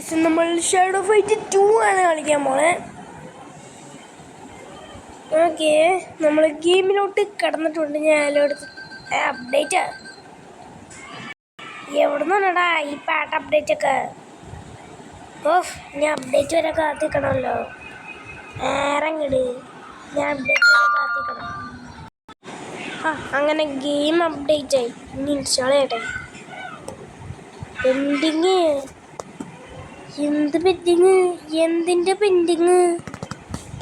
Guys, നമ്മൾ shadow fight 2 ആണ് കളിക്കാൻ പോണേ. ഓക്കെ, നമ്മൾ ഗെയിമിലോട്ട് കടന്നിട്ടുണ്ട്. ഞാൻ അതിലോട്ട് അപ്ഡേറ്റ് എവിടെ നിന്നാടാ ഈ പാട്ട് അപ്ഡേറ്റ് ഒക്കെ? ഓഫ്, ഞാൻ അപ്ഡേറ്റ് വരെ കാത്തിക്കണമല്ലോ. ആരങ്ങട് ഞാൻ അപ്ഡേറ്റ് വരെ കാത്തിക്കണം. അങ്ങനെ ഗെയിം അപ്ഡേറ്റ് ആയി. ഇനി ഇൻസ്റ്റാൾ ചെയ്യട്ടെ. പെൻഡിങ്, എന്ത് പെൻഡിങ്? എന്തിൻ്റെ പെൻഡിങ്?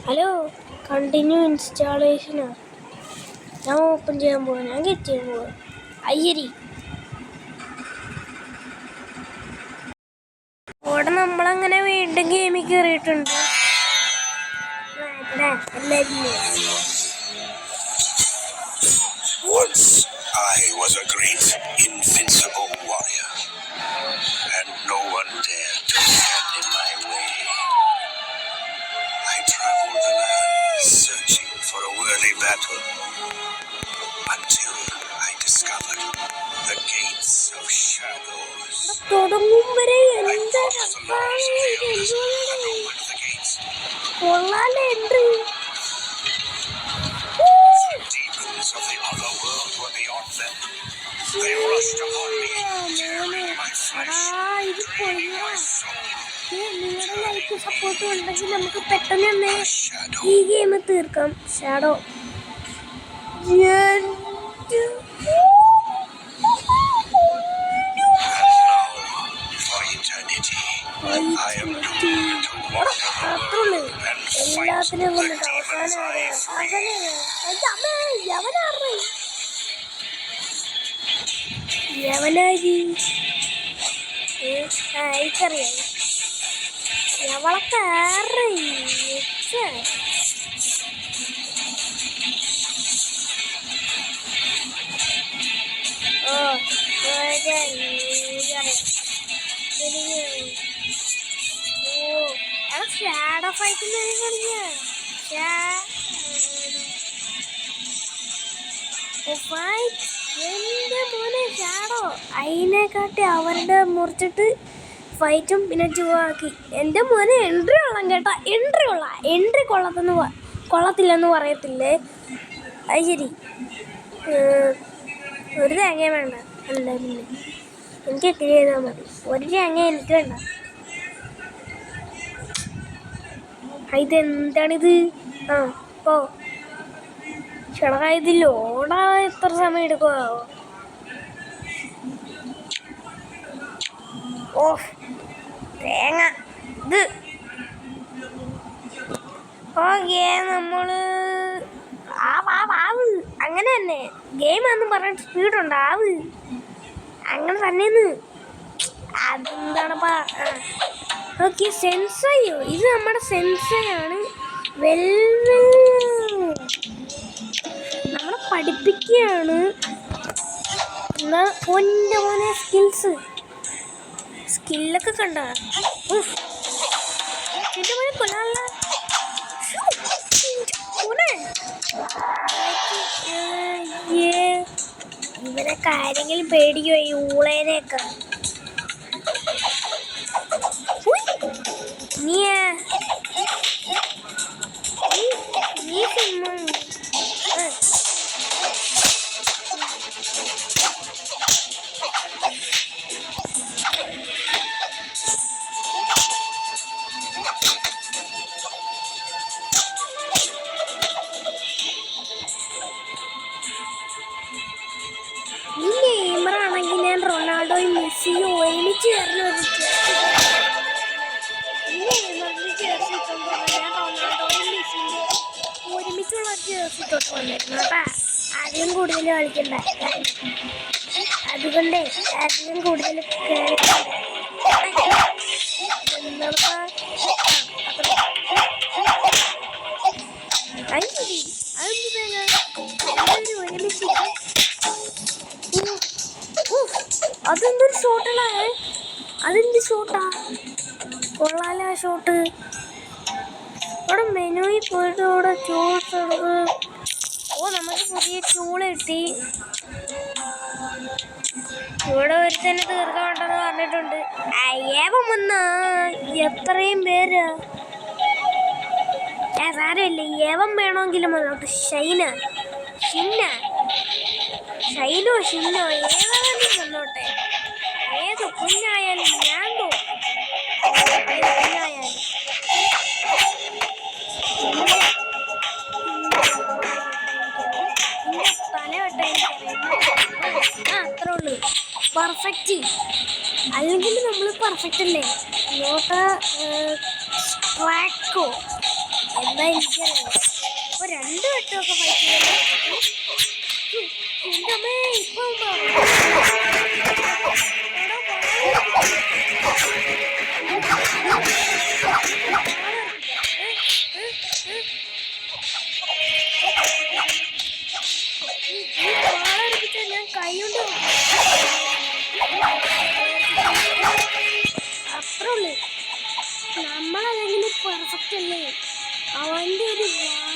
Hello, continue ഇൻസ്റ്റാളേഷനാ. ഞാൻ ഓപ്പൺ ചെയ്യാൻ പോവാ, ഞാൻ ഗെറ്റ് ചെയ്യാൻ പോവാ. അയ്യരി, അവിടെ നമ്മളങ്ങനെ വീണ്ടും ഗെയിമിൽ കയറിയിട്ടുണ്ട്. Once I was a great invincible warrior, and no one dared to stand in my way. I traveled the land searching for a worthy battle, until I discovered the gates of shadows. I fought the laws of the elders and opened the gates. Demons of the other world were beyond them. They rushed upon me, tearing my flesh, draining my soul. നിങ്ങളുടെ like support ഉണ്ടെങ്കിൽ നമുക്ക് പെട്ടെന്ന് തന്നെ ഈ game തീർക്കാം. Shadow എല്ലാത്തിനും കൊണ്ടിട്ട് യവനാരി എനിക്കറിയാം. യവളൊക്കെ ഷാഡോ ഫൈറ്റിന് കളിക്ക. എന്റെ മോനെ ഷാഡോ അതിനെക്കാട്ടി അവരുടെ മുറിച്ചിട്ട് ഫൈറ്റും പിന്നെ 2 ആക്കി. എൻ്റെ മോനെ എൻട്രി കൊള്ളാം കേട്ടോ. എൻട്രി കൊള്ളത്തില്ലെന്ന് പറയത്തില്ലേ? അത് ശരി, ഒരു തേങ്ങ വേണ്ട. അല്ല, പിന്നെ എനിക്ക് ക്ലിയർ ചെയ്താൽ മതി. ഒരു തേങ്ങ എനിക്ക് വേണ്ട. ഇതെന്താണിത്? ഓ ചേട്ടാ, ഇത് ലോഡാ എത്ര സമയം എടുക്കുമോ? ഓ തേങ്ങ ഇത്. ഓക്കെ, നമ്മള് അങ്ങനെ തന്നെ ഗെയിമാന്ന് പറഞ്ഞിട്ട് സ്പീഡുണ്ട്. അങ്ങനെ തന്നെയെന്ന്. അതെന്താണപ്പാ? ഓക്കെ, സെൻസയോ, ഇത് നമ്മുടെ സെൻസയാണ്. നമ്മളെ പഠിപ്പിക്കുകയാണ്. എന്നാ ഒൻ്റെ മോനെ സ്കില്ലൊക്കെ കണ്ട എൻ്റെ മോനെ കൊല്ലാനുള്ള ഇവരൊക്കെ ആരെങ്കിലും പേടിക്കോ ഈ ഊളേനെയൊക്കെ? നീ സിനിമ ാണെങ്കിൽ ഞാൻ റൊണാൾഡോയും മെസ്സിയും ഒരുമിച്ച് ചേർന്ന് ഒരുമിച്ചുള്ള ഒരു ജേഴ്സി തൊട്ട് വന്നിരുന്നു കേട്ടാ. അധികം കൂടുതൽ കളിക്കണ്ട, അതുകൊണ്ട് അധികം കൂടുതൽ ഒരുമിച്ച്. അതെന്തൊരു ഷോട്ടല്ലേ? അതെന്ത് ഷോട്ടാ? കൊള്ളാല ഷോട്ട്. ഇവിടെ മെനുവിൽ പോയിട്ട് ഇവിടെ ഷോട്ട്സ് എടുക്ക്. നമുക്ക് പുതിയ ടൂള് കിട്ടി. ഇവിടെ ഒരുത്തന്നെ തീർക്കാൻ ഉണ്ടെന്ന് പറഞ്ഞിട്ടുണ്ട്. അയ്യപ്പം വന്ന എത്രയും പേര് സാരമില്ല. ഏവൻ വേണമെങ്കിലും വന്നോട്ടെ. ഷൈനോ ഏതായാലും വന്നോട്ടെ. ഏത് കുഞ്ഞായാലും ഞാൻ തോക്കും. ഏത് കുഞ്ഞായാലും തലവട്ട അത്രേ ഉള്ളൂ. പെർഫെക്റ്റ് അല്ലെങ്കിൽ നമ്മൾ പെർഫെക്റ്റ് അല്ലേ? നോട്ട് ട്രാക്കോ എന്താ എനിക്കറിയാം. അപ്പോൾ 2 വട്ടമൊക്കെ ഫൈറ്റ് ചെയ്യാൻ എൻ്റെ അമ്മേ ഇപ്പം ഞാൻ കൈകൊണ്ട് അത്രേ ഉള്ളൂ. നമ്മളല്ലെങ്കിൽ പെർഫെക്റ്റ് അല്ലേ? അവൻ്റെ ഒരു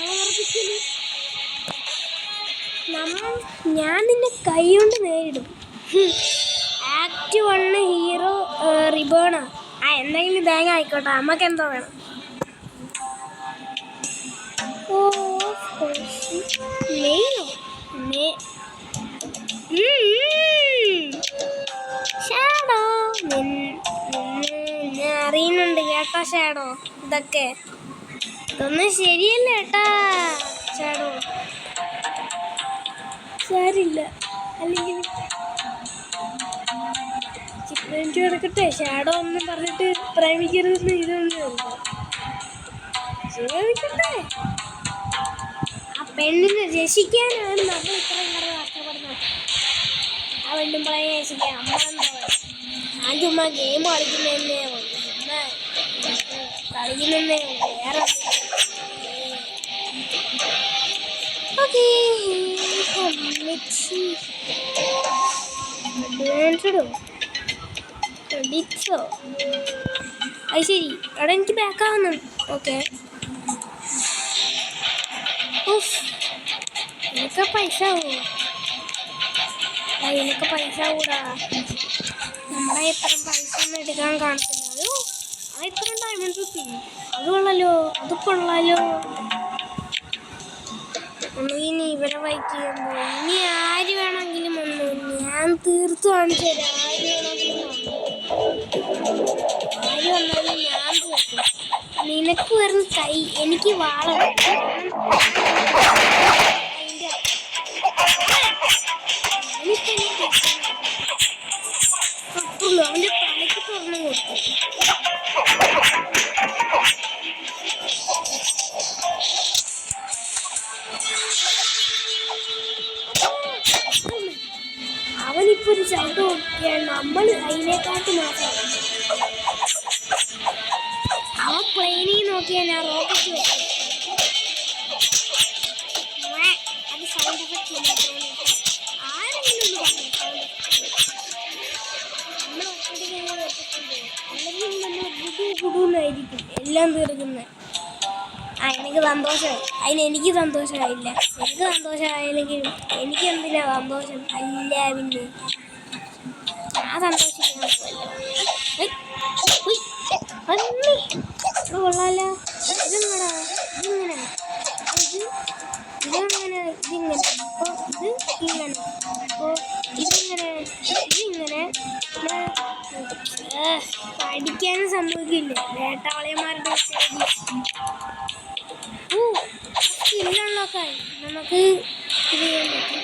വളർപ്പിക്കല് ഞാൻ നിന്നെ കൈ കൊണ്ട് നേരിടും. ആക്ട് 1 ഹീറോ റിബേണാ. എന്തെങ്കിലും തേങ്ങ ആയിക്കോട്ടെ, നമുക്ക് എന്തോ വേണം. മെയിനോ ഷാഡോ അറിയുന്നുണ്ട് കേട്ടോ ഷാഡോ. ഇതൊന്നും ശരിയല്ല കേട്ടാ ഷാഡോ. സാരില്ല, അല്ലെങ്കിൽ ചിക്കൻ കിടക്കട്ടെ. ഷാഡോ ഒന്നും പറഞ്ഞിട്ട് പ്രേമിക്കരുതെന്ന് ഇതൊന്നും ജീവിക്കട്ടെ. ആ പെണ്ണിനെ രക്ഷിക്കാനാണ് നമ്മൾ ഇത്രയും കിടന്ന് കഷ്ടപ്പെടുന്നത്. ആ പെണ്ണുമ്പളെ രക്ഷിക്കാൻ നമ്മളെന്താ ഞാൻ ചുമ്മാ ഗെയിം കളിക്കുന്നതന്നെ വേറെ. ഓക്കേ അഡ്വാൻസ്ഡോ ക്രെഡിറ്റ്സോ അത് ശരി. അവിടെ എനിക്ക് ബാക്ക് ആവുന്നുണ്ട്. ഓക്കെ ഇതിനൊക്കെ പൈസ ആവുമോ? ഇതിനൊക്കെ പൈസ ആവൂടാ. നമ്മളെ ഇത്രയും പൈസ ഒന്നും എടുക്കാൻ കാണത്തില്ല. അത് ഇത്രയും ഡയമണ്ട് റുപ്പി അത് കൊള്ളാലോ. ഇനി ഇവരെ വൈറ്റ് ചെയ്യുമ്പോൾ ഇനി ആര് വേണമെങ്കിലും വന്നു. ഞാൻ തീർത്തു കാണിച്ചു തരാം. ആര് വന്നാലും ഞാൻ തീർക്കും. നിനക്ക് വെറും കൈ, എനിക്ക് വാള. അവന്റെ തലയ്ക്ക് തുറന്നു കൊടുത്തു. അവനിപ്പോ ഒരു ചവിട്ട് നോക്കിയാണ്. നമ്മൾ അതിനെക്കാട്ട് മാത്രം അവൻ പ്ലെയിനിൽ നോക്കിയാൽ ഞാൻ റോക്കറ്റ് വെച്ചു. അത് സൗണ്ട് എഫക്റ്റ് ആരെങ്കിലും ഒന്ന് പറഞ്ഞു. നമ്മൾ ഒറ്റയ്ക്ക് വെച്ചിട്ടുണ്ട്. അല്ലെങ്കിൽ നമ്മൾ ഗുഡൂന്നായിരിക്കും എല്ലാം തീർക്കുന്നത്. എനിക്ക് സന്തോഷമായി. എനിക്ക് സന്തോഷമായില്ല. എനിക്ക് സന്തോഷമായില്ലെങ്കിലും എനിക്ക് എന്തിനാ സന്തോഷം? അല്ല പിന്നെ ഞാൻ സന്തോഷിക്കാൻ കൊള്ളാലോ. ഇതെങ്ങടാ ഇതിങ്ങനെ അപ്പോൾ ഇതിങ്ങനെ അപ്പോൾ ഇതിങ്ങനെ പഠിക്കാനും സംഭവിക്കില്ല. വേട്ടാവളിയന്മാരുടെ സ്കില്ലുള്ളൊക്കെ നമുക്ക് ഇത് ചെയ്യാൻ പറ്റും.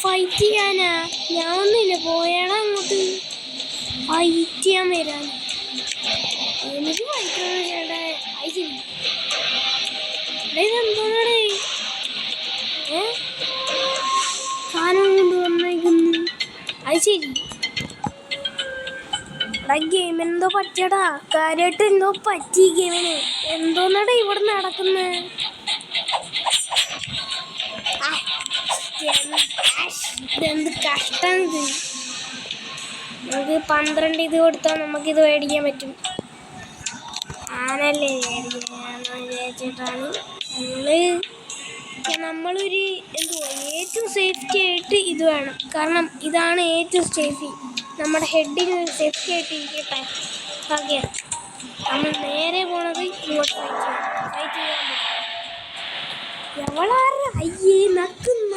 ഫൈറ്റ് ചെയ്യാനാ ഞാൻ ഒന്നുമില്ല. പോയാടാ അങ്ങോട്ട് ഫൈറ്റ് ചെയ്യാൻ വരാൻ. എനിക്ക് ഫൈറ്റ് ചേട്ടാ. അത് ശരി. ഇതെന്തോടെ സാധനം കൊണ്ട് വന്നേക്കുന്നു. അത് ശരി. ഗെയിം എന്തോ പറ്റിയടാ. കാര്യമായിട്ട് എന്തോ പറ്റി ഗെയിമിന്. എന്തോന്നടാ ഇവിടെ നടക്കുന്നത്? ഇതെന്ത് കഷ്ടം ഇത്. നമുക്ക് 12 ഇത് കൊടുത്താൽ നമുക്കിത് മേടിക്കാൻ പറ്റും. ആനല്ലേ വിചാരിച്ചിട്ടാണ് നമ്മളൊരു എന്തുവാ ഏറ്റവും സേഫ്റ്റി ആയിട്ട് ഇത് വേണം. കാരണം ഇതാണ് ഏറ്റവും സേഫി. നമ്മുടെ ഹെഡിന് സേഫ്റ്റി ആയിട്ട് ഇരിക്കട്ടെ. ഓക്കെ നമ്മൾ നേരെ പോണത് ഇങ്ങോട്ട് ഫൈറ്റ് ചെയ്യാൻ പറ്റും. എവളാറ് അയ്യേ നക്കുന്ന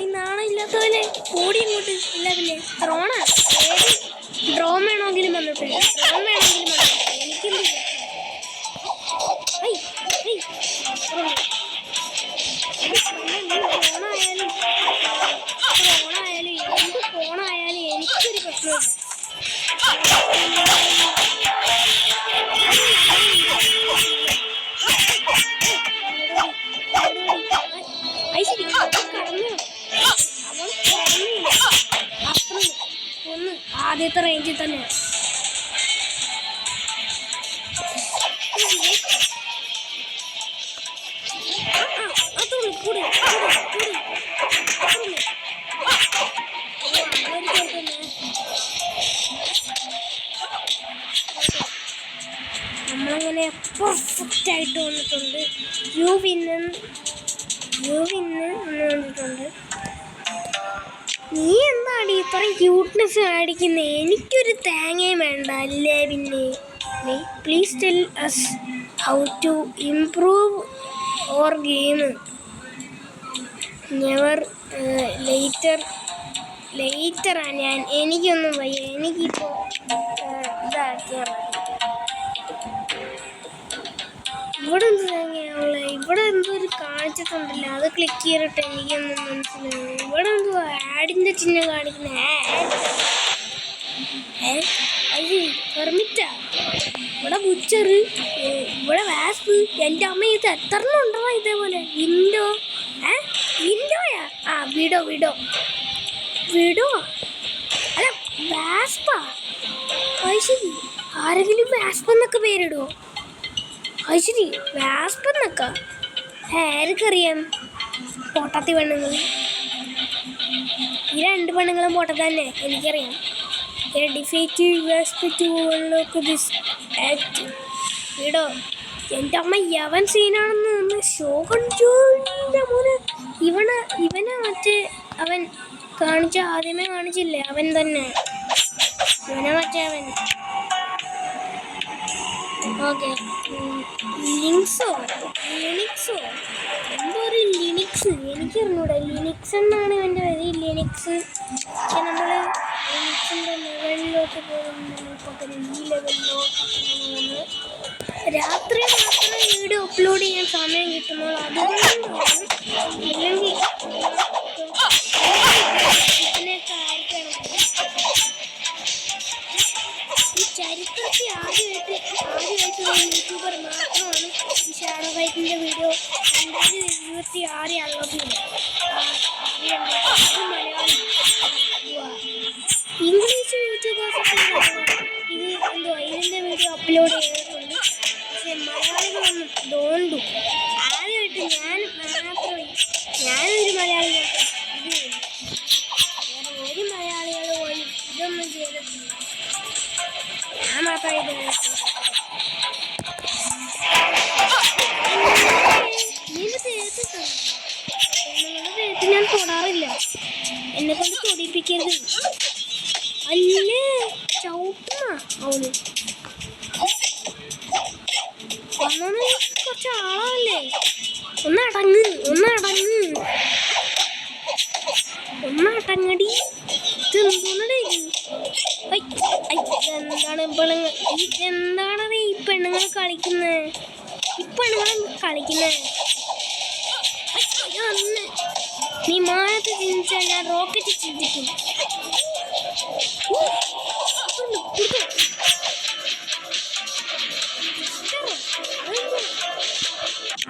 ഈ നാണില്ലാത്തവനെ ഓടി ഇങ്ങോട്ട്. ഇല്ല പിന്നെ ഡ്രോണാ ഏത് ഡ്രോൺ വേണമെങ്കിലും വന്നിട്ടുണ്ട്. ഡ്രോൺ വേണമെങ്കിലും വന്നിട്ടുണ്ട്. എനിക്കെന്ത് ഫോണായാലും എന്ത് ഫോണായാലും എനിക്കൊരു പ്രശ്നമില്ല. ഐശ്വര്യ കടന്നു അവൾ കടന്നില്ല. അത്ര ഒന്ന് ആദ്യത്തെ റേഞ്ചിൽ തന്നെ അതുള്ളു കൂടി നമ്മളങ്ങനെ പെർഫെക്റ്റ് ആയിട്ട് വന്നിട്ടുണ്ട്. യു വിന്ന് വന്നിട്ടുണ്ട്. നീ എന്താണ് ഇത്ര ക്യൂട്ട്നെസ് കാണിക്കുന്നത്? എനിക്കൊരു തേങ്ങയും വേണ്ട അല്ലേ? പിന്നെ please tell us how to improve our game. Never ലേറ്ററാ ഞാൻ. എനിക്കൊന്നും വയ്യ. എനിക്കിപ്പോൾ ഇതാക്കിയാൽ മതി. ഇവിടെ എന്ത് തേങ്ങയാണുള്ള? ഇവിടെ എന്തോ ഒരു കാണിച്ചിട്ടുണ്ടല്ലോ, അത് ക്ലിക്ക് ചെയ്തിട്ട് എനിക്കൊന്നും മനസ്സിലാവും. ഇവിടെ എന്തോ ആഡിൻ്റെ ചിഹ്നം കാണിക്കുന്ന അത് പെർമിറ്റാ. ഇവിടെ ബുച്ചറ്, ഇവിടെ വാസ്പ്. എൻ്റെ അമ്മ ഇത് എത്രണ്ണം ഉണ്ടോ ഇതേപോലെ? വിൻഡോയാ? ആ വിഡോ അല്ല വാസ്പാ. അത് ശരി, ആരെങ്കിലും വാസ്പ് എന്നൊക്കെ പേരിടുമോ? അത് ശരി, വാസ്പ് എന്നൊക്കെ ആർക്കറിയാം? പൊട്ടത്തി പെണ്ണുങ്ങൾ. ഈ 2 പെണ്ണുങ്ങളും പൊട്ട തന്നെ, എനിക്കറിയാം. Defeat wasp to unlock this act. വിടോ എൻ്റെ അമ്മ യവൻ സീനാണെന്ന് ഒന്ന് ഷോ കൺട്രോളിൻ്റെ മോനെ. ഇവനെ മറ്റേ അവൻ ആദ്യമേ കാണിച്ചില്ലേ? അവൻ തന്നെ മറ്റേ അവൻ. ഓക്കെ, ലിനിക്സോ എന്തോ ഒരു ലിനിക്സ് എനിക്കറിഞ്ഞൂടെ. ലിനിക്സ് എന്നാണ് ഇവൻ്റെ പേര്. ലിനിക്സ്. പക്ഷെ നമ്മൾ ലിനിക്സിൻ്റെ ലെവലിലോട്ട് പോകുമ്പോൾ ഈ ലെവലിലോട്ട് രാത്രി മാത്രമേ വീഡിയോ അപ്ലോഡ് ചെയ്യാൻ സമയം കിട്ടുന്നുള്ളൂ. അതുകൊണ്ടാണ്. ഇല്ലെങ്കിൽ ഇതിനൊക്കെ ആർക്കാണ് ഈ ചരിത്രത്തിൽ ആദ്യമായിട്ട് യൂട്യൂബർ മാത്രമാണ് ഈ ഷാഡോ ഫൈറ്റിൻ്റെ വീഡിയോ 2026 അപ്ലോഡ് ചെയ്യുന്നത്. മലയാളം ഇംഗ്ലീഷ് യൂട്യൂബേഴ്സൊക്കെ ഇത് എന്തോ ഇതിൻ്റെ വീഡിയോ അപ്ലോഡ് ചെയ്തിട്ടുണ്ട്. പക്ഷെ മലയാളികളൊന്നും ഡോണ്ടു. ആദ്യമായിട്ട് ഞാനൊരു മലയാളി ഇത് വേറെ ഒരു മലയാളികൾ പോലും ഇതൊന്നും ചെയ്തിട്ടില്ല. ഞാൻ മാത്രം ഇത് ഞാൻ തൊടാറില്ല. എന്നെ കൊണ്ട് തൊടിപ്പിക്കരുത്. അല്ലേ ചവിട്ടുന്ന അവന് വന്നത് കുറച്ച് ആളല്ലേ. ഒന്നടങ്ങടി. ഇതെന്തോന്നടേ ഇത്? എന്താണ് ഈ പെണ്ണുങ്ങൾ കളിക്കുന്നത്? നീ മാനത്ത് ചിന്തിച്ചാൽ ഞാൻ റോക്കറ്റ് ചിന്തിക്കും.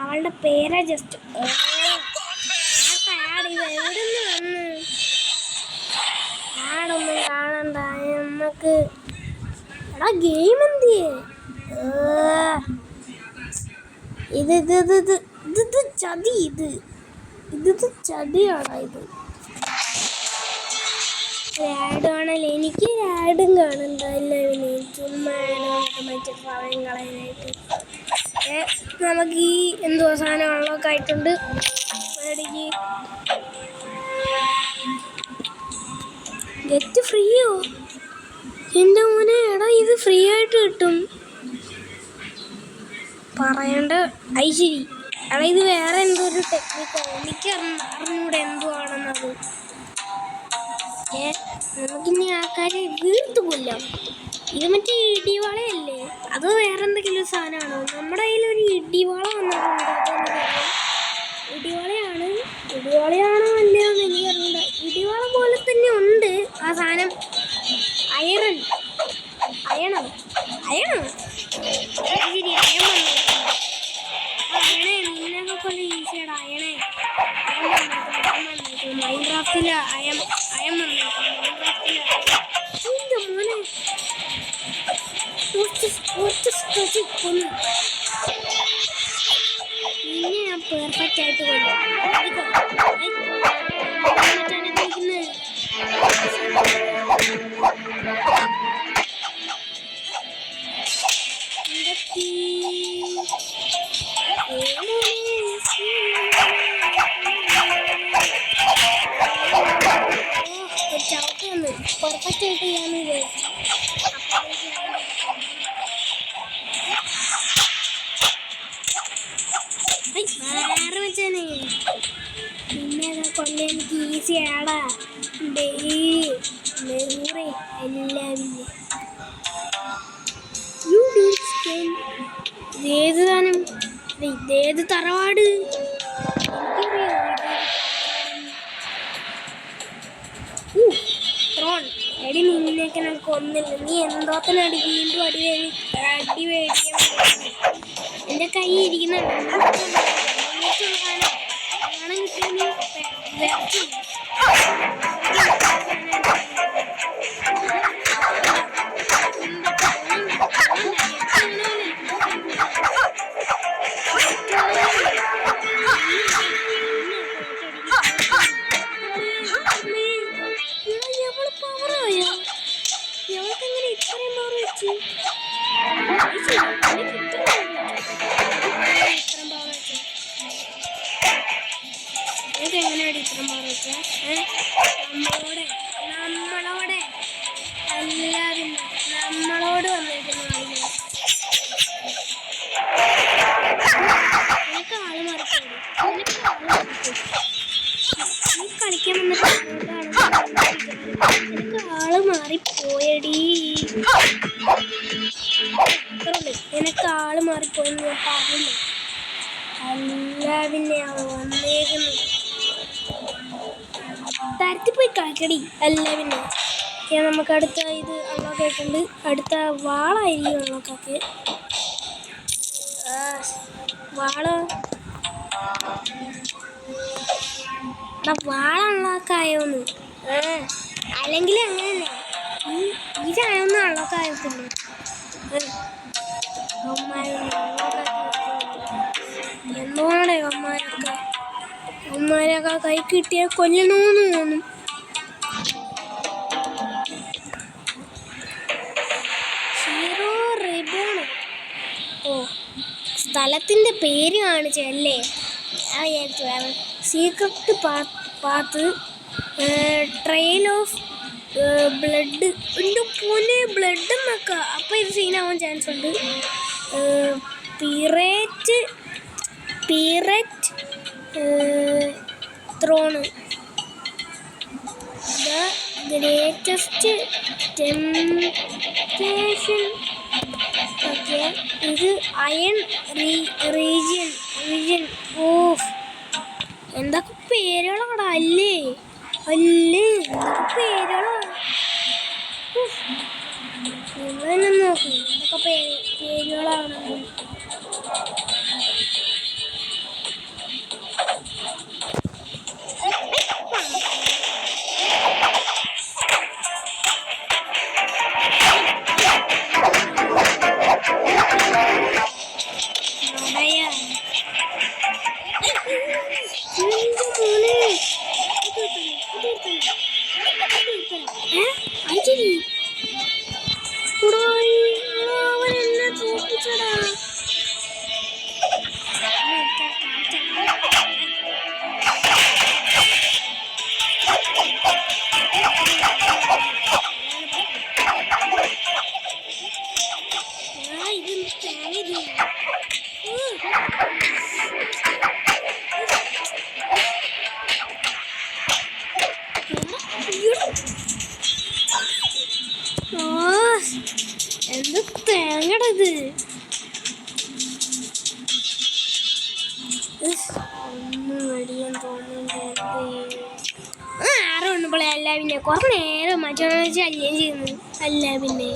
അവളുടെ പേരാ ജസ്റ്റ്. എവിടുന്ന് വന്ന് ആടൊന്നും കാണണ്ട നമുക്ക്. എടാ ഗെയിം എന്തിയേ? ഇത് ചതി. ഇത് ചതിയാണോ? ഇത് ആഡാണല്ലോ. എനിക്ക് ആഡും കാണണ്ട. എല്ലാവരും ചുമ്മാ മറ്റേ സമയം കളയാനായിട്ട്. നമുക്ക് ഈ എന്തോ സാധനം വെള്ളമൊക്കെ ആയിട്ടുണ്ട്. മേടിക്ക്. ഗെറ്റ് ഫ്രീയോ? എൻ്റെ മോനെ, എടാ ഇത് ഫ്രീ ആയിട്ട് കിട്ടും. പറയണ്ട ഐശ്വരി. എടാ ഇത് വേറെ എന്തോ ഒരു ടെക്നിക്കാണ്, എനിക്ക് അറിഞ്ഞൂടെ എന്തുവാണെന്നത്. നമുക്കിനി ആൾക്കാരെ വീർത്തു കൊല്ലാം. ഇത് മറ്റേ ഇടിവാളയല്ലേ, അത് വേറെ എന്തെങ്കിലും സാധനമാണോ? നമ്മുടെ കയ്യിലൊരു ഇടിവാള വന്നിട്ടുണ്ട്, ഇടിവാളയാണോ അല്ലയോ എന്ന് എനിക്കറിയില്ല. ഇടിവാള പോലെ തന്നെ ഉണ്ട് ആ സാധനം. അയണോ ശരി, അയൺ വന്നിട്ടുണ്ട്. അയണേ നിന്നൊക്കെ കൊണ്ട് ഈസിയാടാ. അയൺ വന്നിട്ടുണ്ട് മൈൻക്രാഫ്റ്റില്. അയം വന്നിട്ടുണ്ട് മൈൻക്രാഫ്റ്റില്. എന്റെ മോനെ നിന്നെ ഞാൻ പെർഫെക്റ്റ് ആയിട്ട് കൊല്ലും. ചവിട്ടൊന്ന് പെർഫെക്റ്റ് ആയിട്ട് ചെയ്യാന്ന് വിചാരിച്ചു. വേറെ വെച്ചാനേ പിന്നെ കൊല്ലം എനിക്ക് ഈസി ആടാ. ഡെയിലി നെഹൂറെ എല്ലാവരും ഇതേത് താനം, ഇതേത് തറവാട് ട്രോൺ. എടി നിന്നെയൊക്കെ ഞാൻ കൊന്നില്ല, നീ എന്തോത്തനടി വീണ്ടും അടി മേടിക്കാൻ. എൻ്റെ കൈ ഇരിക്കുന്നുണ്ട് എവൾക്കെങ്ങനെ ഇത്രയും പവർ വെച്ച്? എങ്ങനെയാണ് ഇത്രയും പവർ വെച്ചേ? നമ്മളോട് എല്ലാവരും നമ്മളോട് വന്നിരിക്കുന്ന ആളുകൾ. എനിക്ക് ആള് മാറിപ്പോയി, നീ കളിക്കാൻ എനിക്ക് ആള് മാറിപ്പോയടി. എനിക്ക് ആള് മാറിപ്പോയെന്ന് ഞാൻ പറഞ്ഞില്ല. അല്ല പിന്നെ വന്നേക്കുന്നു തരത്തിൽ പോയി കളിക്കടി. അല്ല പിന്നെ നമുക്ക് അടുത്ത ഇത് അൺലോക്ക് ആയിട്ടുണ്ട്. അടുത്ത വാളായിരിക്കും അൺലോക്കൊക്കെ. വാള അൺലോക്കായോന്ന് അല്ലെങ്കിൽ അങ്ങനെ തന്നെ ഈ ചായൊന്നും അൺലോക്കായത്തില്ല. എന്തുകൊണ്ടേ അമ്മമാരൊക്കെ കൈ കിട്ടിയാൽ കൊല്ലണമെന്ന് തോന്നും. Hero reborn. ഓ സ്ഥലത്തിൻ്റെ പേര് കാണിച്ചല്ലേ. Secret path trail of blood. എൻ്റെ പൊന്നെ ബ്ലഡ് എന്നൊക്കെ. അപ്പം ഇത് സീനാവാൻ ചാൻസ് ഉണ്ട്. Pirate throne. The greatest temptation. Okay ഇത് അയൺ റീജിയൻ. ഓഫ് എന്തൊക്കെ പേരുകളാടാ. അല്ലേ എന്തൊക്കെ പേരുകളാ. നിങ്ങൾ തന്നെ നോക്കി എന്തൊക്കെ പേരുകളാണ്. അവരെന്നെ തോപ്പിച്ചടാ. ഇത് എന്ത് തേങ്ങടത് ഒന്നും അടിയാൻ തോന്നുന്നുണ്ട്. ആരും ഒന്നുമ്പോളെ അല്ല പിന്നെ കുറെ നേരം മറ്റൊന്ന് ശല്യം ചെയ്യുന്നു. അല്ല പിന്നെ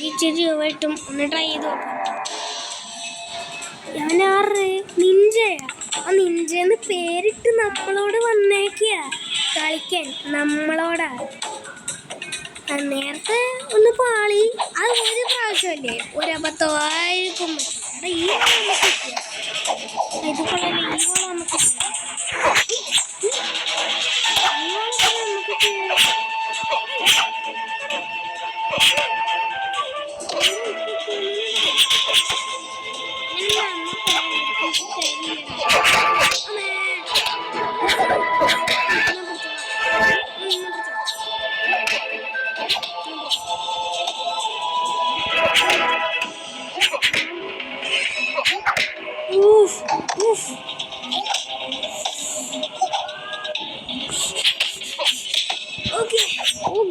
ഇച്ചിരി വെട്ടും ഒന്ന് ട്രൈ ചെയ്ത് നോക്കാം. ഞാനാറ് നിഞ്ചയാ. ആ നിഞ്ചന്ന് പേരിട്ട് നമ്മളോട് വന്നേക്കിയ കളിക്കാൻ നമ്മളോടാ. നേരത്തെ ഒന്ന് പാളി. അത് ഒരു പ്രാവശ്യമല്ലേ, ഒരബദ്ധമായിരിക്കും. ഈ ഇത് കൊള്ളല്ലേ, ഈ വളം നമുക്ക്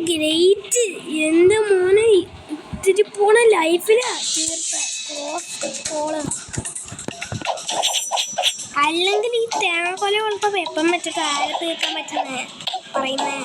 ഗ്രേറ്റ്. എൻ്റെ മോനെ ഇത്തിരി പോണ ലൈഫിലാ തീർത്ത. അല്ലെങ്കിൽ ഈ തേങ്ങ കൊല പോലത്തെ വെപ്പം വെച്ചിട്ട് ആരെ തീർക്കാൻ പറ്റുന്നേ പറയുന്നേ.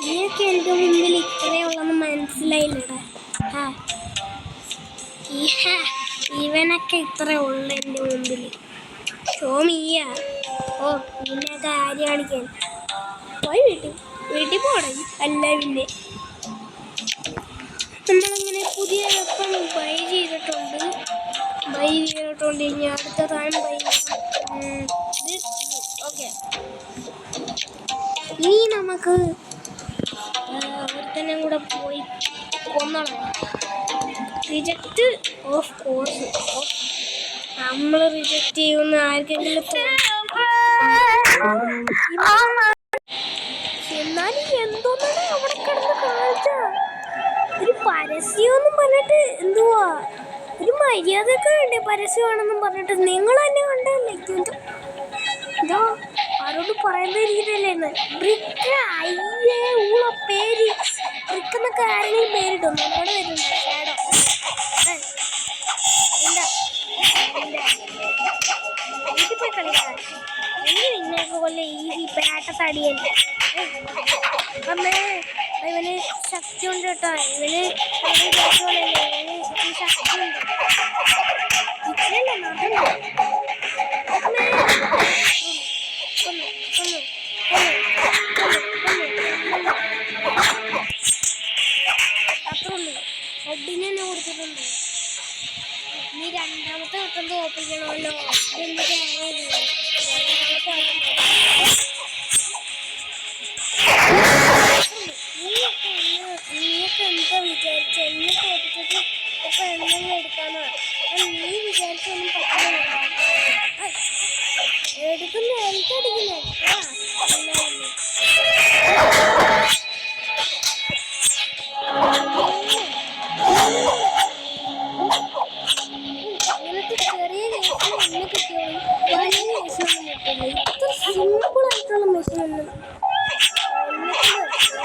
നീയൊക്കെ എൻ്റെ മുമ്പിൽ ഇത്രയുള്ളതെന്ന് മനസ്സിലായില്ലടാ. ഇവനൊക്കെ ഇത്ര ഉള്ള എൻ്റെ മുമ്പിൽ ഷോമിയ. ഓ പിന്നെ കാര്യം കാണിക്കാൻ പോയി വീട്ടിൽ പോകണം. അല്ല പിന്നെ നമ്മളങ്ങനെ പുതിയ വെപ്പം ബൈ ചെയ്തിട്ടുണ്ട്. ഇനി അടുത്ത താഴെ ബൈ ഓക്കെ. ഇനി നമുക്ക് ഒരുത്തന്നെ കൂടെ പോയി കൊന്നണം. Reject of course. നമ്മൾ റിജക്റ്റ് ചെയ്യുന്ന ആർക്കെങ്കിലും എന്നാലും എന്തോന്നാണ് അവിടെ കിടന്ന് കാണിച്ച ഒരു പരസ്യമൊന്നും പറഞ്ഞിട്ട് എന്തുവാ ഒരു മര്യാദയൊക്കെ വേണ്ടേ? പരസ്യമാണെന്നും പറഞ്ഞിട്ട് നിങ്ങൾ തന്നെ കണ്ടല്ലേ. ഇതോ ആരോട് പറയുന്നതിരിക്കുന്നല്ലേ ബ്രിക്ക്. അയ്യേ ഊള പേര് ബ്രിക്ക് എന്നൊക്കെ ആരെങ്കിലും പേരിടും. നമ്മുടെ വരുന്നുണ്ട് ഷാഡോ. വീട്ടിൽ പോയി കളിക്കാൻ നിന്നേക്ക് കൊല്ല ഈസി പേട്ടത്തടിയല്ലേ. അമ്മേ ഇവന് ശക്തി ഉണ്ട് കേട്ടോ. ഇവന് ശക്തി ഉണ്ട്. ഇത്രയല്ലേ നടന്നു. അത്രയുണ്ട്. ഹെഡിന് തന്നെ കൊടുത്തിട്ടുണ്ട്. നീ രണ്ടാമത്തെ വട്ടം തോപ്പിക്കണമല്ലോ. എന്ത് നീയൊക്കെ എന്താ വിചാരിച്ച എന്നെ തോപ്പിച്ചിട്ട് ഇപ്പൊ എന്തെങ്കിലും എടുക്കാനോ? നീ വിചാരിച്ചൊന്നും പറ്റില്ല. എടുക്കുന്ന എനിക്കടിക്കില്ലേ. അങ്ങനത്തെ ചെറിയ കേസിന് എന്നെ കിട്ടിയോളും വലിയ കേസിനൊന്നും കിട്ടില്ല. ഇത്ര സിമ്പിളായിട്ടുള്ള മെഷീനൊന്നും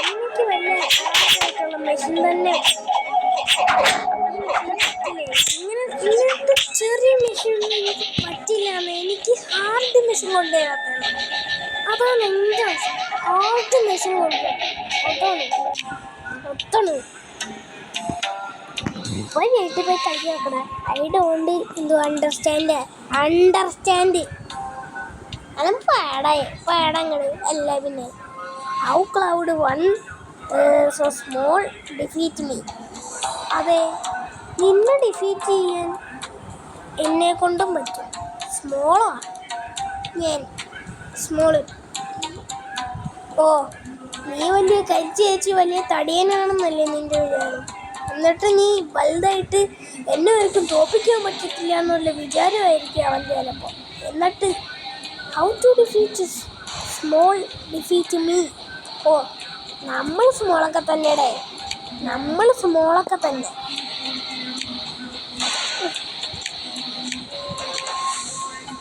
എനിക്ക് വലിയ ഹാർഡായിട്ടുള്ള മെഷീൻ തന്നെ. ഇങ്ങനത്തെ ചെറിയ മെഷീൻ എനിക്ക് പറ്റില്ല. എനിക്ക് ഹാർഡ് മെഷീൻ കൊണ്ടുവരാത്തതാണ്. അതാണ് എൻ്റെ ആവശ്യം. ഹാർഡ് മെഷീൻ കൊണ്ടുവരാം. ഒത്താണ് പോയി വീട്ടിൽ പോയി കളിക്കി വെക്കണേ. ഐ ഡോണ്ട് എന്തോ അണ്ടർസ്റ്റാൻഡ് അതും പാടങ്ങള് അല്ല പിന്നെ. How cloud one so small defeat me. അതെ, നിന്നെ ഡിഫീറ്റ് ചെയ്യാൻ എന്നെ കൊണ്ടും പറ്റും. സ്മോളാ ഞാൻ. സ്മോള്. ഓ, നീ വലിയ കരിച്ച് ചേച്ചി വലിയ തടിയനാണെന്നല്ലേ നിന്റെ വിചാരം. എന്നിട്ട് നീ വലുതായിട്ട് എന്നെ ഒരിക്കലും തോപ്പിക്കാൻ പറ്റത്തില്ല എന്നുള്ള വിചാരമായിരിക്കും അവൻ്റെ ചിലപ്പോൾ. എന്നിട്ട് how to defeat small defeat me. ഓ, നമ്മൾ സ്മോളൊക്കെ തന്നെടേ, നമ്മൾ സ്മോളൊക്കെ തന്നെ.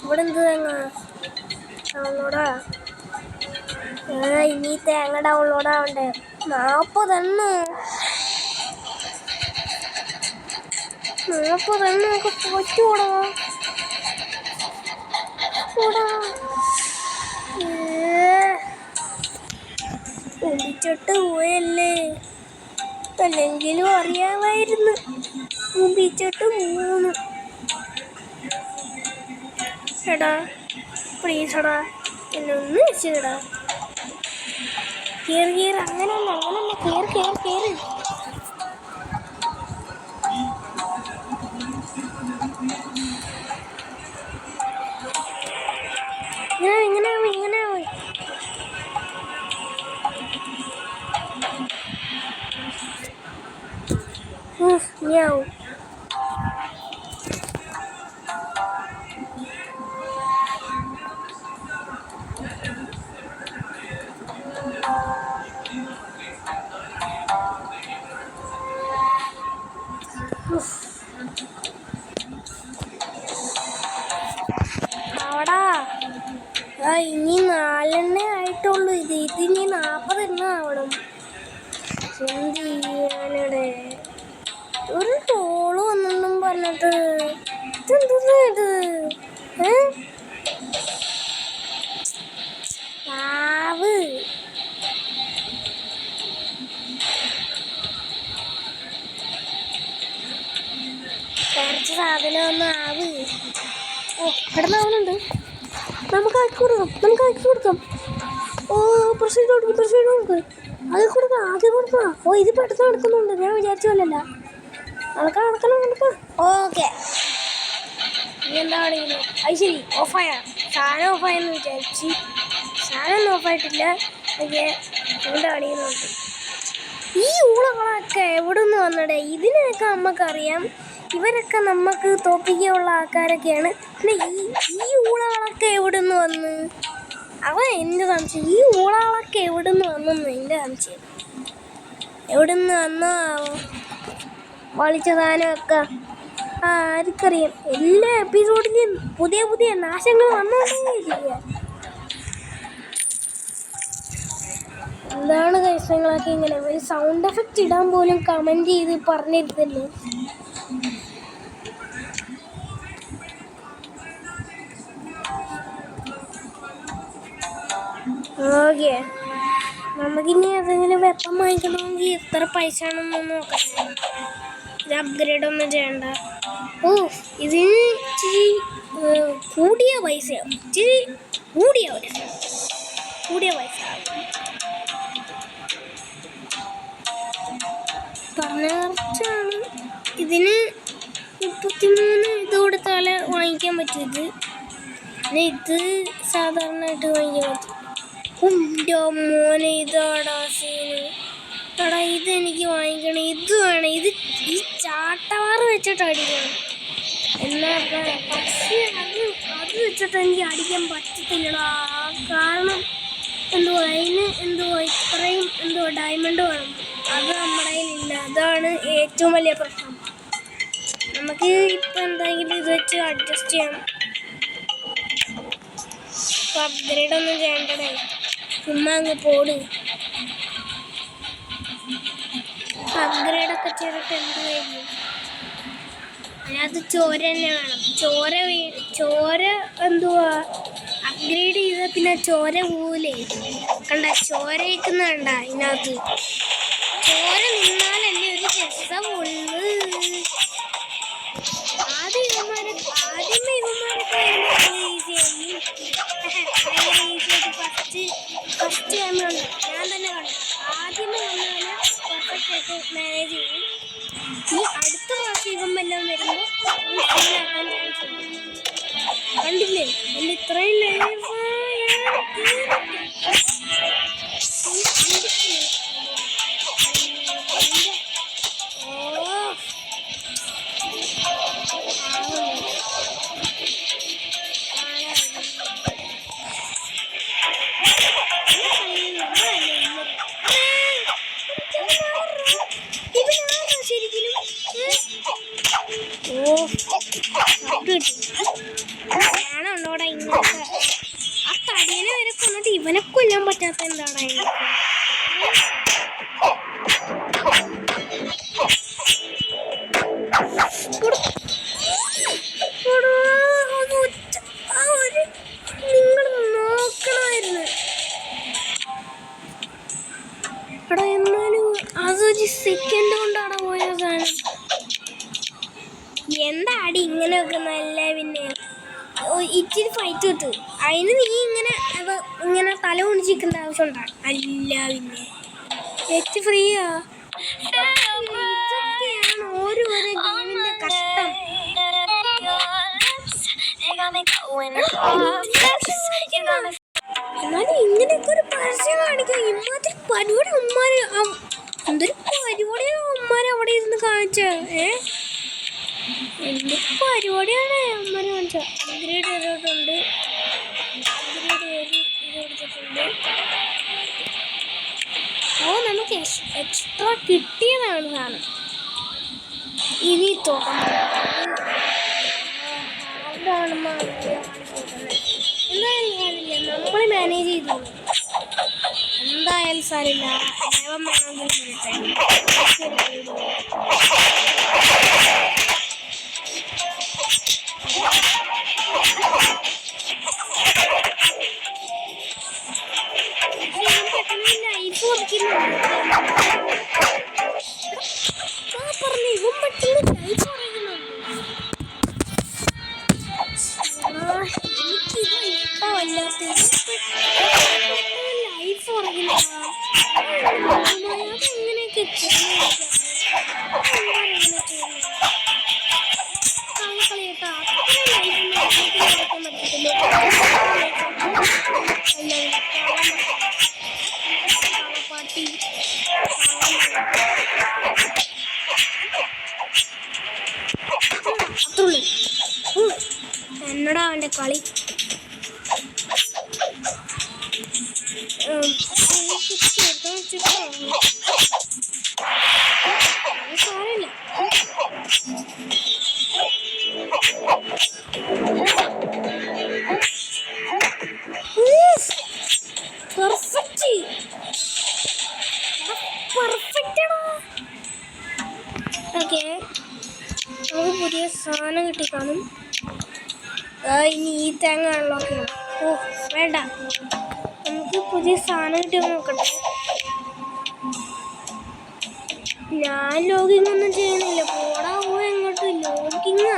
ഇവിടെ എന്ത് തേങ്ങ ഡൗൺലോഡാ? ഇനി തേങ്ങ ഡൗൺലോഡ് ആവണ്ടേ? 40 എണ്ണമൊക്കെ പറ്റൂടാ. മുമ്പിച്ചോട്ട് പോയല്ലേ, അല്ലെങ്കിലും അറിയാമായിരുന്നു. മുമ്പിച്ചോട്ട് 3. എടാ പ്ലീസടാ, എന്നെ ഒന്ന് വെച്ചടാ. കേറി അങ്ങനല്ല കേറി. ഇങ്ങനെ ഞാവും. ആവടാ, ഇനി 4 എണ്ണേ ആയിട്ടുള്ളൂ. ഇതിനി 40 എണ്ണ ആവണം. എന്ത് ചെയ്യാനടെ? ഒരു ടോള് വന്നെന്നും പറഞ്ഞിട്ട് ഇതെന്താ ഇത്? ആവ് കുറച്ച് സാധനം ഒന്ന് ആവ്. ഓ, കിടന്നാവുന്നുണ്ട്. നമുക്ക് ആക്കി കൊടുക്കാം. ഓ, പ്രശ്നം നമുക്ക് ആദ്യം കൊടുക്കാം. ഓ, ഇത് പെട്ടെന്ന് നടക്കുന്നുണ്ട്. ഞാൻ വിചാരിച്ചു പോലല്ല. നടക്കാം. ഓക്കെ, ഇനി എന്താ പറയുന്നത്? അത് ശരി, ഓഫായ സാധനം ഓഫായെന്ന് വിചാരിച്ച്. സാധനം ഓഫായിട്ടില്ല. എന്താ കാണിക്കുന്നുണ്ട്? ഈ ഊളകളൊക്കെ എവിടെ നിന്ന് വന്നടേ? ഇതിനൊക്കെ നമുക്കറിയാം. ഇവരൊക്കെ നമുക്ക് തോപ്പിക്കാനുള്ള ആൾക്കാരൊക്കെയാണ്. പിന്നെ ഈ ഊളകളൊക്കെ എവിടെ നിന്ന് വന്ന്? എൻ്റെ സംശയം. ഈ ഊളകളൊക്കെ എവിടെ നിന്ന് വന്നെന്ന് എൻ്റെ സംശയം. എവിടെ നിന്ന് വന്നോ വളിച്ച സാധനമൊക്കെ ആർക്കറിയാം. എല്ലാ എപ്പിസോഡിലും പുതിയ നാശങ്ങൾ വന്നുകൊണ്ടേയിരിക്കുക. എന്താണ് കൈസങ്ങളൊക്കെ ഇങ്ങനെ? ഒരു സൗണ്ട് എഫക്റ്റ് ഇടാൻ പോലും കമൻറ്റ് ചെയ്ത് പറഞ്ഞിരുന്നല്ലേ. ഓക്കെ, നമുക്കിനി അതെങ്ങനെ വെപ്പം വാങ്ങിക്കണമെങ്കിൽ എത്ര പൈസ ആണെന്നൊന്ന് നോക്കാം. ഇത് അപ്ഗ്രേഡ് ഒന്നും ചെയ്യണ്ട. ഓ, ഇതിന് ഇച്ചിരി കൂടിയ പൈസയാവും. കൂടിയ പൈസ പറഞ്ഞ കുറച്ചാണ്. ഇതിന് 33 ഇത് കൊടുത്താലേ വാങ്ങിക്കാൻ പറ്റും. ഇത് സാധാരണയായിട്ട് വാങ്ങിക്കാൻ പറ്റും. എൻ്റെ മോനെ, ഇതാടാ സീന്. എടാ, ഇതെനിക്ക് വാങ്ങിക്കണം. ഇത് വേണം. ഈ ചാട്ടവാറ് വെച്ചിട്ട് അടിക്കണം. പക്ഷേ അത് വെച്ചിട്ട് എനിക്ക് അടിക്കാൻ പറ്റത്തില്ലടാ. കാരണം അതിന് ഇത്രയും ഡയമണ്ട് വേണം. അത് നമ്മുടെ കയ്യിലില്ല. അതാണ് ഏറ്റവും വലിയ പ്രശ്നം. നമുക്ക് ഇപ്പം എന്തെങ്കിലും ഇത് വെച്ച് അഡ്ജസ്റ്റ് ചെയ്യാം. അപ്ഗ്രേഡ് ഒന്നും ചെയ്യണ്ടേ, ചുമ്മാ അങ്ങ് പോട്. അപ്ഗ്രേഡൊക്കെ ചെയ്തിട്ട് എന്ത് കഴിയും? അതിനകത്ത് ചോര തന്നെ വേണം. ചോര എന്തുവാ അപ്ഗ്രേഡ് ചെയ്താൽ പിന്നെ ചോര പോവില്ലേ? കണ്ട, ചോര വയ്ക്കുന്ന കണ്ട. ഇതിനകത്ത് ചോര നിന്നാലല്ലേ ഒരു രസമുള്ളൂ. ആദ്യമേ ഇവന്മാരൊക്കെ ഫസ്റ്റ് ടൈം കണ്ടു. ഞാൻ തന്നെ കണ്ടു. ആദ്യമേ വന്നവനെ പെർഫെക്റ്റ് ആയിട്ട് മാനേജ് ചെയ്യും. ഈ അടുത്ത പ്രാവശ്യം ഇവൻ എല്ലാം വരുമ്പോൾ കണ്ടില്ലേ? എൻ്റെ ഇത്രയും ലൈഫ് എന്താടാ ഇങ്ങനത്തെ ആ തടിയനെ വരെ കൊന്നിട്ട് ഇവനെ കൊല്ലാൻ പറ്റാത്ത എന്താടാ നിങ്ങൾ നോക്കണമായിരുന്നു. എടാ എന്നാലും അതൊരു സെക്കൻഡ് കൊണ്ടാണ് പോയ സാധനം. എന്താടി ഇങ്ങനെ വെക്കുന്നല്ല? പിന്നെ ഇച്ചിരി ഫൈറ്റ് കിട്ടും അതിന് നീ ഇങ്ങനെ തല കുണിച്ചിരിക്കേണ്ട ആവശ്യമുണ്ടോ? അല്ല പിന്നെ നെറ്റ് ഫ്രീയാ. ഇതൊക്കെയാണ് ഓരോരോ ഗെയിമിന്റെ കഷ്ടം. എന്നാലും ഇങ്ങനെയൊക്കെ ഒരു പരസ്യം കാണിക്കുക. ഇമാതിരി പരിപാടി ഉമ്മാര് എന്തൊരു പരിപാടിയാണ് ഉമ്മാര് അവിടെ ഇരുന്ന് കാണിച്ചത്. എന്തൊരു പരിപാടിയാണ് ഉമ്മാര് കാണിച്ചത്. അപ്ഗ്രേഡ് ചെയ്തിട്ടുണ്ട്, കൊടുത്തിട്ടുണ്ട്. നമുക്ക് എക്സ്ട്രാ കിട്ടിയതാണ് സാധനം. ഇനി തോന്നുന്നു എന്തായാലും നമ്മൾ മാനേജ് ചെയ്തോളൂ. എന്തായാലും സാരില്ല. ദേവം വേണമെങ്കിൽ ലൈഫ് പറഞ്ഞു ഇവൻ പെട്ടെന്ന് ലൈഫ് പറയുന്നുണ്ട്. എനിക്കിത് ഇഷ്ടമല്ലാത്ത ലൈഫ് പറയുന്ന അതെങ്ങനെയൊക്കെ കളിയേട്ടാ അത്ര ലൈഫ് പറ്റത്തില്ല. പാട്ടി അത്രയുള്ളൂ. എന്നടാ അവൻ്റെ കളി. സാരമില്ല. പെർഫെക്റ്റ്. ഓക്കെ നമുക്ക് പുതിയ സാധനം കിട്ടിക്കാണും. ഇനി ഈ തേങ്ങ ആണല്ലോ. വേണ്ട, നമുക്ക് പുതിയ സാധനം കിട്ടിയോ നോക്കട്ടെ. ഞാൻ ലോഗിങ് ഒന്നും ചെയ്യുന്നില്ല. പോടാ എങ്ങോട്ട് ലോഗിങ്ങാ?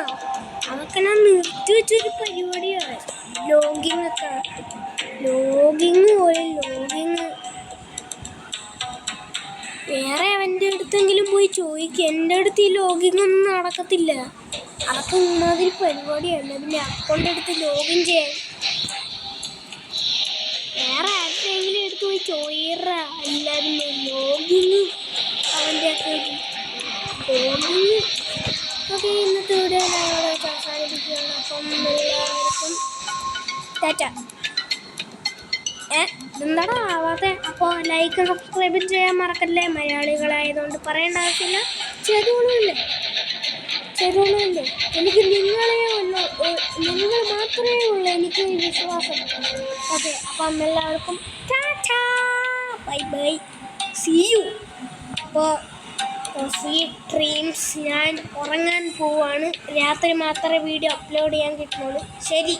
അതൊക്കെ ഞാൻ നിർത്തി വെച്ചൊരു പരിപാടിയാണ്. ലോഗിങ് ഒക്കെ ലോഗിങ് വേറെ അവൻ്റെ അടുത്തെങ്കിലും പോയി ചോദിക്കുക. എൻ്റെ അടുത്ത് ഈ ലോഗിങ് ഒന്നും നടക്കത്തില്ല. അതൊക്കെ ഇമാതിരി പരിപാടിയല്ല. പിന്നെ അക്കൗണ്ട് എടുത്ത് ലോഗിൻ ചെയ്യാൻ വേറെ ആരുടെയെങ്കിലും എടുത്ത് പോയി ചോദിറ. അല്ല പിന്നെ ലോഗിങ് അവൻ്റെ ഒക്കെ ലോഗിങ്. ഓക്കെ, ഇന്നത്തെ വീഡിയോ ഞങ്ങൾ അവസാനിപ്പിക്കുകയാണ്. അപ്പം എല്ലാവർക്കും ടാറ്റ. എന്താടാ ആവാതെ? അപ്പോൾ ലൈക്ക് സബ്സ്ക്രൈബ് ചെയ്യാൻ മറക്കല്ലേ. മലയാളികളായതുകൊണ്ട് പറയേണ്ട ആവശ്യമില്ല. ചെയ്തോളൂല്ലേ. എനിക്ക് നിങ്ങളെ ഉള്ളൂ, നിങ്ങൾ മാത്രമേ ഉള്ളൂ എനിക്ക് വിശ്വാസം. ഓക്കെ, അപ്പം എല്ലാവർക്കും tata, bye bye, see you. അപ്പോൾ സ്വീറ്റ് ഡ്രീംസ്. ഞാൻ ഉറങ്ങാൻ പോവാണ്. രാത്രി മാത്രമേ വീഡിയോ അപ്ലോഡ് ചെയ്യാൻ കിട്ടുള്ളൂ. ശരി.